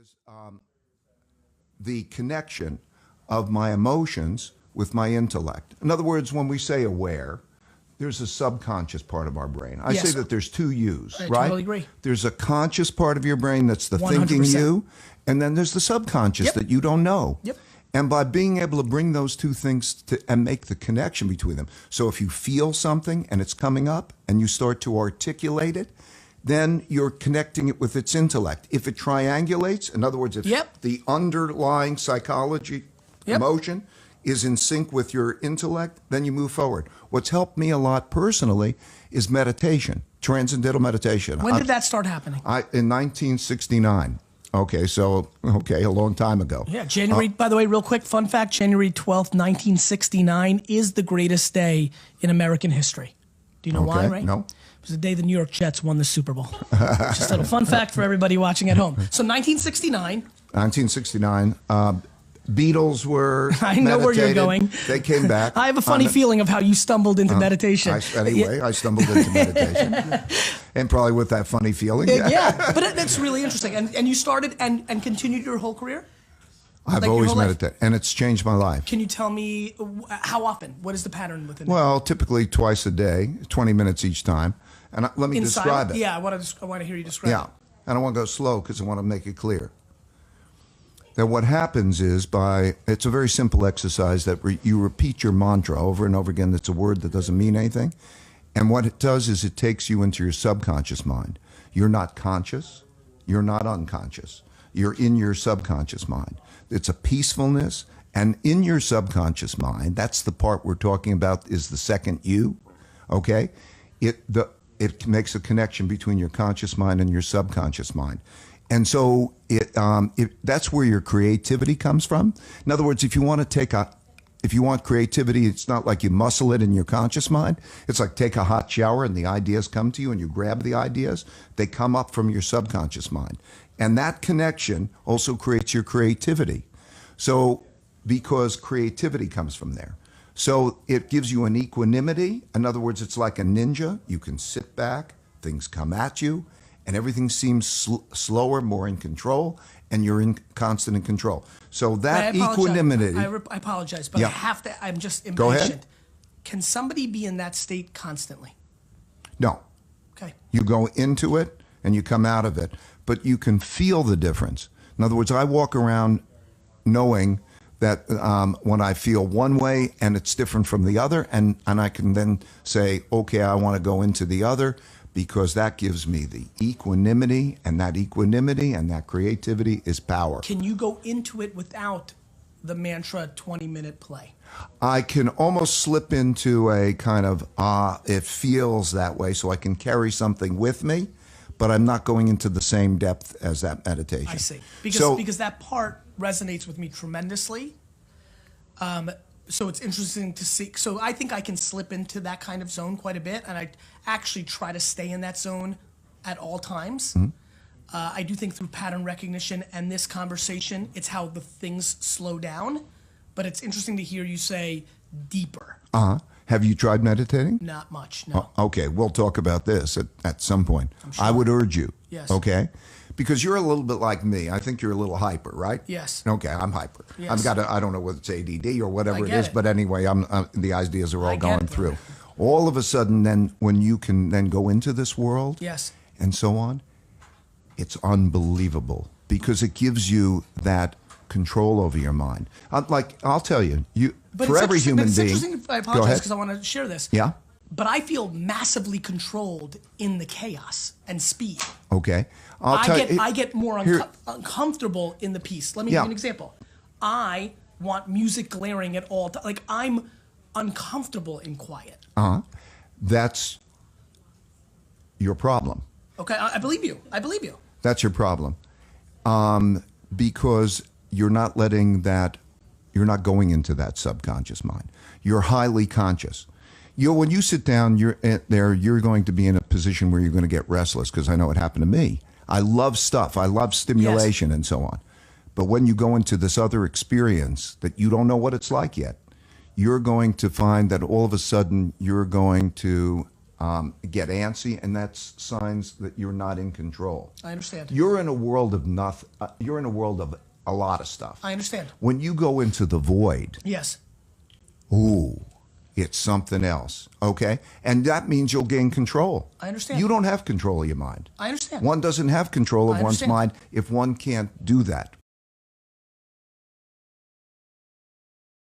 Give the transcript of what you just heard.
is the connection of my emotions with my intellect. In other words, when we say aware, there's a subconscious part of our brain. I say that there's two yous, right? I totally agree. There's a conscious part of your brain that's the 100%. Thinking you, and then there's the subconscious that you don't know. Yep. And by being able to bring those two things and make the connection between them. So if you feel something and it's coming up and you start to articulate it, then you're connecting it with its intellect. If it triangulates, in other words, if the underlying psychology, emotion is in sync with your intellect, then you move forward. What's helped me a lot personally is meditation, transcendental meditation. When did that start happening? In 1969. Okay, a long time ago. Yeah, January, by the way, real quick, fun fact, January 12th, 1969 is the greatest day in American history. Do you know why, right? No. It was the day the New York Jets won the Super Bowl. Just a little fun fact for everybody watching at home. So 1969. 1969. Beatles were I know where you're going. They came back. I have a funny feeling of how you stumbled into meditation. I stumbled into meditation. And probably with that funny feeling. Yeah, but it's really interesting. And you started and continued your whole career? I've always meditated, and it's changed my life. Can you tell me how often? What is the pattern within it? Well, typically twice a day, 20 minutes each time. And let me describe it. Yeah, I want to hear you describe it. Yeah, and I want to go slow because I want to make it clear. That what happens is it's a very simple exercise that you repeat your mantra over and over again. That's a word that doesn't mean anything. And what it does is it takes you into your subconscious mind. You're not conscious. You're not unconscious. You're in your subconscious mind. It's a peacefulness. And in your subconscious mind, that's the part we're talking about is the second you. Okay? It makes a connection between your conscious mind and your subconscious mind. And so that's where your creativity comes from. In other words, if you want creativity, it's not like you muscle it in your conscious mind. It's like take a hot shower and the ideas come to you and you grab the ideas. They come up from your subconscious mind. And that connection also creates your creativity. So because creativity comes from there. So it gives you an equanimity. In other words, it's like a ninja. You can sit back, things come at you, and everything seems slower, more in control, and you're in constant control. So that equanimity. I apologize, but I'm just impatient. Go ahead. Can somebody be in that state constantly? No. Okay. You go into it and you come out of it, but you can feel the difference. In other words, I walk around knowing that when I feel one way and it's different from the other, and I can then say, okay, I want to go into the other, because that gives me the equanimity and that creativity is power. Can you go into it without the mantra 20-minute play? I can almost slip into a kind of, it feels that way, so I can carry something with me, but I'm not going into the same depth as that meditation. I see. Because that part resonates with me tremendously. So it's interesting to see. So I think I can slip into that kind of zone quite a bit, and I actually try to stay in that zone at all times. Mm-hmm. I do think through pattern recognition and this conversation, it's how the things slow down. But it's interesting to hear you say deeper. Have you tried meditating? Not much, no. Okay, we'll talk about this at some point. Sure. I would urge you. Yes. Okay? Because you're a little bit like me. I think you're a little hyper, right? Yes. Okay, I'm hyper. Yes. I don't know whether it's ADD or whatever it is, but anyway, the ideas are all going through. All of a sudden, then, when you can then go into this world, and so on, it's unbelievable because it gives you that control over your mind. I'll tell you, for every human being. It's interesting. I apologize because I want to share this. Yeah. But I feel massively controlled in the chaos and speed. Okay. I get more uncomfortable in the peace. Let me give you an example. I want music blaring at all times. Like, I'm uncomfortable in quiet. That's your problem. Okay, I believe you. That's your problem. Because you're not you're not going into that subconscious mind. You're highly conscious. When you sit down, you're going to be in a position where you're going to get restless, because I know it happened to me. I love stuff. I love stimulation and so on. But when you go into this other experience that you don't know what it's like yet, you're going to find that all of a sudden you're going to get antsy, and that's signs that you're not in control. I understand. You're in a world of nothing. You're in a world of a lot of stuff. I understand. When you go into the void, Yes. ooh, it's something else. Okay, and that means you'll gain control. I understand. You don't have control of your mind. I understand. One doesn't have control of I one's understand. mind if one can't do that.